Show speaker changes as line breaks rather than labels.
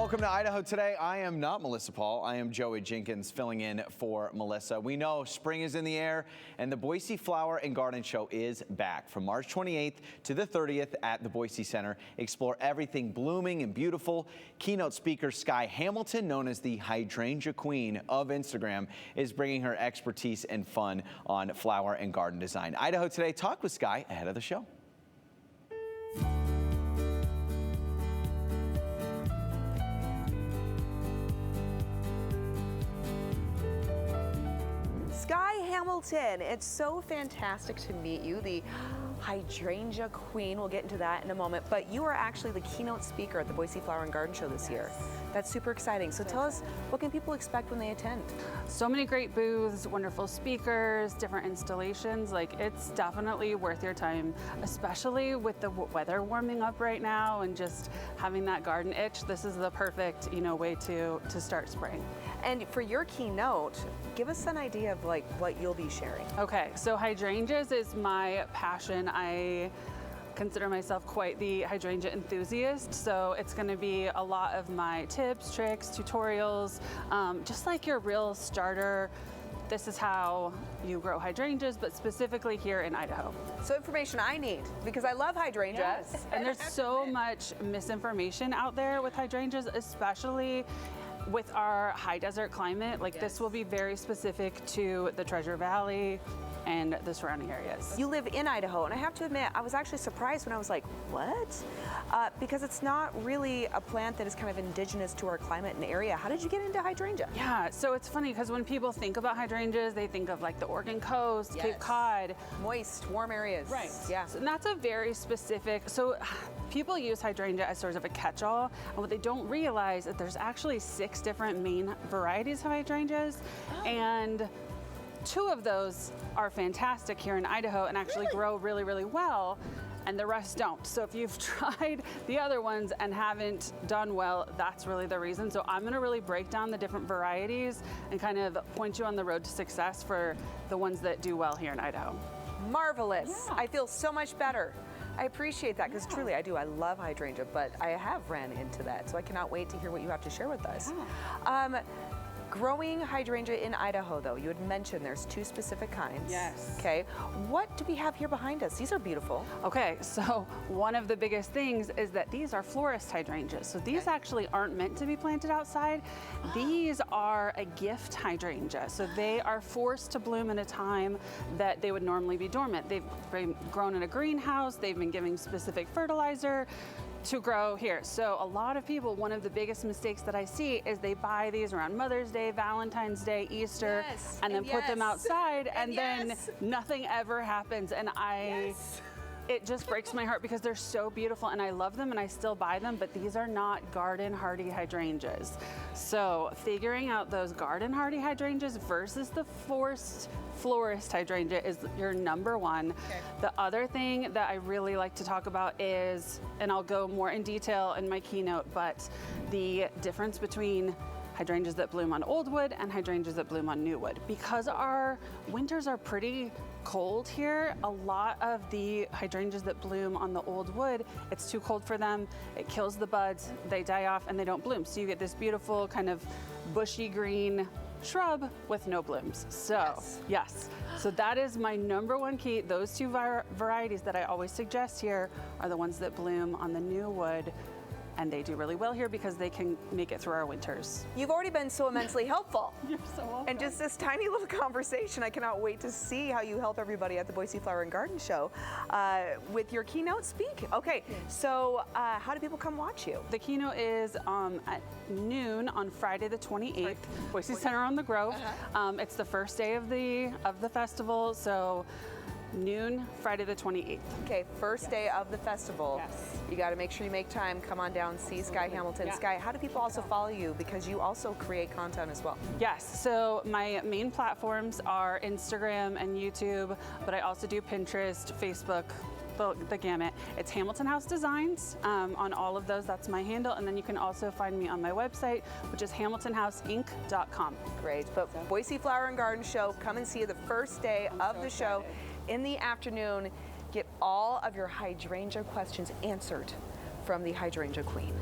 Welcome to Idaho Today. I am not Melissa Paul. I am Joey Jenkins filling in for Melissa. We know spring is in the air and the Boise Flower and Garden Show is back. From March 28th to the 30th at the Boise Center, explore everything blooming and beautiful. Keynote speaker Sky Hamilton, known as the Hydrangea Queen of Instagram, is bringing her expertise and fun on flower and garden design. Idaho Today talked with Sky ahead of the show.
Sky Hamilton, it's so fantastic to meet you, the Hydrangea Queen. We'll get into that in a moment, but you are actually the keynote speaker at the Boise Flower and Garden Show this year. That's super exciting. So tell us, what can people expect when they attend?
So many great booths, wonderful speakers, different installations. Like, it's definitely worth your time, especially with the weather warming up right now and just having that garden itch. This is the perfect, way to start spring.
And for your keynote, give us an idea of like what you'll be sharing.
Okay, so hydrangeas is my passion. I consider myself quite the hydrangea enthusiast, so it's going to be a lot of my tips, tricks, tutorials, just like your real starter. This is how you grow hydrangeas, but specifically here in Idaho.
So information I need, because I love hydrangeas.
Yes. And there's so much misinformation out there with hydrangeas, especially with our high desert climate. Like, this will be very specific to the Treasure Valley and the surrounding areas.
You live in Idaho, and I have to admit, I was actually surprised when I was like, what? Because it's not really a plant that is kind of indigenous to our climate and area. How did you get into hydrangea?
Yeah, so it's funny because when people think about hydrangeas, they think of like the Oregon coast, Cape Cod.
Moist, warm areas.
Right.
Yeah.
So that's a very specific, so people use hydrangea as sort of a catch-all, and what they don't realize is that there's actually 6 different main varieties of hydrangeas, and 2 of those are fantastic here in Idaho and actually grow really, really well, and the rest don't. So if you've tried the other ones and haven't done well, that's really the reason. So I'm gonna really break down the different varieties and kind of point you on the road to success for the ones that do well here in Idaho.
Marvelous.
Yeah.
I feel so much better. I appreciate that, because truly I do. I love hydrangea, but I have ran into that, so I cannot wait to hear what you have to share with us.
Yeah.
Growing hydrangea in Idaho, though, you had mentioned there's 2 specific kinds.
Yes.
Okay. What do we have here behind us? These are beautiful.
Okay, so one of the biggest things is that these are florist hydrangeas. So these actually aren't meant to be planted outside. These are a gift hydrangea. So they are forced to bloom in a time that they would normally be dormant. They've been grown in a greenhouse. They've been given specific fertilizer to grow here. So a lot of people, one of the biggest mistakes that I see is they buy these around Mother's Day, Valentine's Day, Easter, and then put them outside, and then nothing ever happens. And it just breaks my heart because they're so beautiful and I love them and I still buy them, but these are not garden hardy hydrangeas. So figuring out those garden hardy hydrangeas versus the forced florist hydrangea is your number one. Okay. The other thing that I really like to talk about is, and I'll go more in detail in my keynote, but the difference between hydrangeas that bloom on old wood and hydrangeas that bloom on new wood. Because our winters are pretty cold here, a lot of the hydrangeas that bloom on the old wood, it's too cold for them, it kills the buds, they die off and they don't bloom. So you get this beautiful kind of bushy green shrub with no blooms. So yes, so that is my number one key. Those 2 varieties that I always suggest here are the ones that bloom on the new wood, and they do really well here because they can make it through our winters.
You've already been so immensely helpful.
You're so welcome.
And just this tiny little conversation, I cannot wait to see how you help everybody at the Boise Flower and Garden Show with your keynote speak. Okay, so how do people come watch you?
The keynote is at noon on Friday the 28th, Boise Center on the Grove. It's the first day of the festival, so noon, Friday the 28th.
Okay, first day of the festival. Yes. You got to make sure you make time, come on down, see Sky Hamilton. Sky, how do people also follow you? Because you also create content as well.
Yes, so my main platforms are Instagram and YouTube, but I also do Pinterest, Facebook, the gamut. It's Hamilton House Designs on all of those. That's my handle. And then you can also find me on my website, which is hamiltonhouseinc.com.
Great. But Boise Flower and Garden Show, come and see you the first day of the show in the afternoon. Get all of your hydrangea questions answered from the Hydrangea Queen.